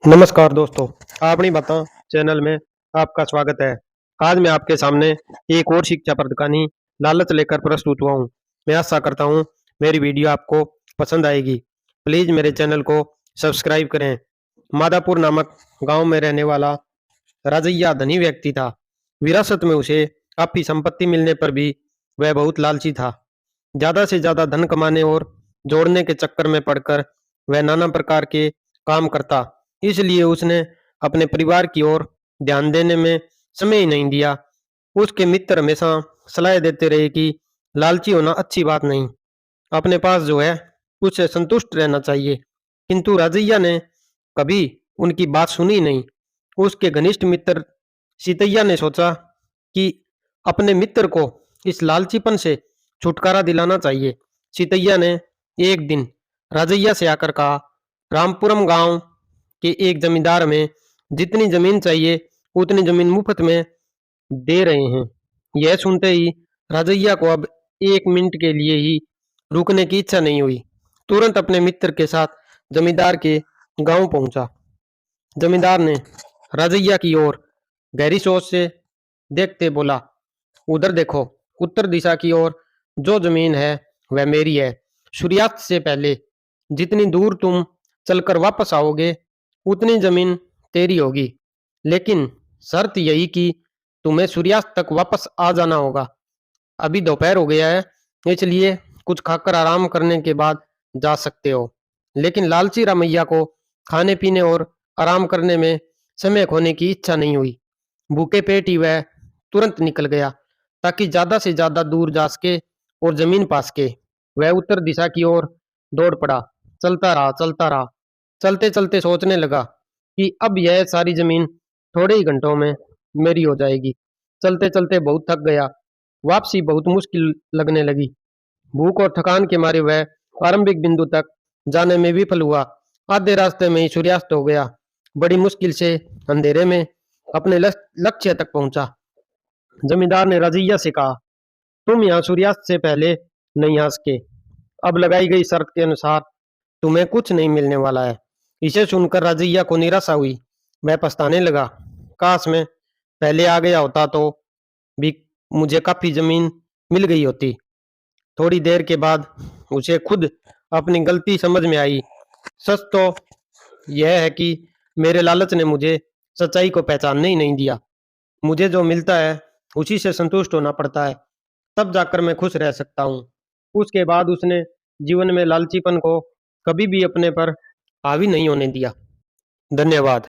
नमस्कार दोस्तों, अपनी बातों चैनल में आपका स्वागत है। आज मैं आपके सामने एक और शिक्षाप्रद कहानी लालच लेकर प्रस्तुत हुआ हूँ। मैं आशा करता हूँ मेरी वीडियो आपको पसंद आएगी। प्लीज मेरे चैनल को सब्सक्राइब करें। मादापुर नामक गांव में रहने वाला राजैया धनी व्यक्ति था। विरासत में उसे काफी संपत्ति मिलने पर भी वह बहुत लालची था। ज्यादा से ज्यादा धन कमाने और जोड़ने के चक्कर में पड़कर वह नाना प्रकार के काम करता। इसलिए उसने अपने परिवार की ओर ध्यान देने में समय ही नहीं दिया। उसके मित्र हमेशा सलाह देते रहे कि लालची होना अच्छी बात नहीं, अपने पास जो है उससे संतुष्ट रहना चाहिए। किंतु राजैया ने कभी उनकी बात सुनी नहीं। उसके घनिष्ठ मित्र सीतैया ने सोचा कि अपने मित्र को इस लालचीपन से छुटकारा दिलाना चाहिए। सीतैया ने एक दिन राजैया से आकर कहा, रामपुरम गांव के एक जमींदार में जितनी जमीन चाहिए उतनी जमीन मुफ्त में दे रहे हैं। यह सुनते ही राजैया को अब एक मिनट के लिए ही रुकने की इच्छा नहीं हुई। तुरंत अपने मित्र के साथ जमींदार के गांव पहुंचा। जमींदार ने राजैया की ओर गहरी सोच से देखते बोला, उधर देखो, उत्तर दिशा की ओर जो जमीन है वह मेरी है। सूर्यास्त से पहले जितनी दूर तुम चलकर वापस आओगे उतनी जमीन तेरी होगी, लेकिन शर्त यही कि तुम्हें सूर्यास्त तक वापस आ जाना होगा। अभी दोपहर हो गया है, इसलिए कुछ खाकर आराम करने के बाद जा सकते हो। लेकिन लालची रामैया को खाने पीने और आराम करने में समय खोने की इच्छा नहीं हुई। भूखे पेट ही वह तुरंत निकल गया ताकि ज्यादा से ज्यादा दूर जा सके और जमीन पा सके। वह उत्तर दिशा की ओर दौड़ पड़ा। चलता रहा, चलता रहा। चलते चलते सोचने लगा कि अब यह सारी जमीन थोड़े ही घंटों में मेरी हो जाएगी। चलते चलते बहुत थक गया। वापसी बहुत मुश्किल लगने लगी। भूख और थकान के मारे वह आरंभिक बिंदु तक जाने में विफल हुआ। आधे रास्ते में ही सूर्यास्त हो गया। बड़ी मुश्किल से अंधेरे में अपने लक्ष्य तक पहुंचा। जमींदार ने रजिया से कहा, तुम यहाँ सूर्यास्त से पहले नहीं आ सके। अब लगाई गई शर्त के अनुसार तुम्हें कुछ नहीं मिलने वाला है। इसे सुनकर रजिया को निराशा हुई। वह पछताने लगा, काश मैं पहले आ गया होता तो भी मुझे काफी जमीन मिल गई होती। थोड़ी देर के बाद उसे खुद अपनी गलती समझ में आई। सच तो यह है कि मेरे लालच ने मुझे सच्चाई को पहचानने ही नहीं दिया। मुझे जो मिलता है उसी से संतुष्ट होना पड़ता है, तब जाकर मैं खुश रह सकता हूँ। उसके बाद उसने जीवन में लालचीपन को कभी भी अपने पर हावी नहीं होने दिया। धन्यवाद।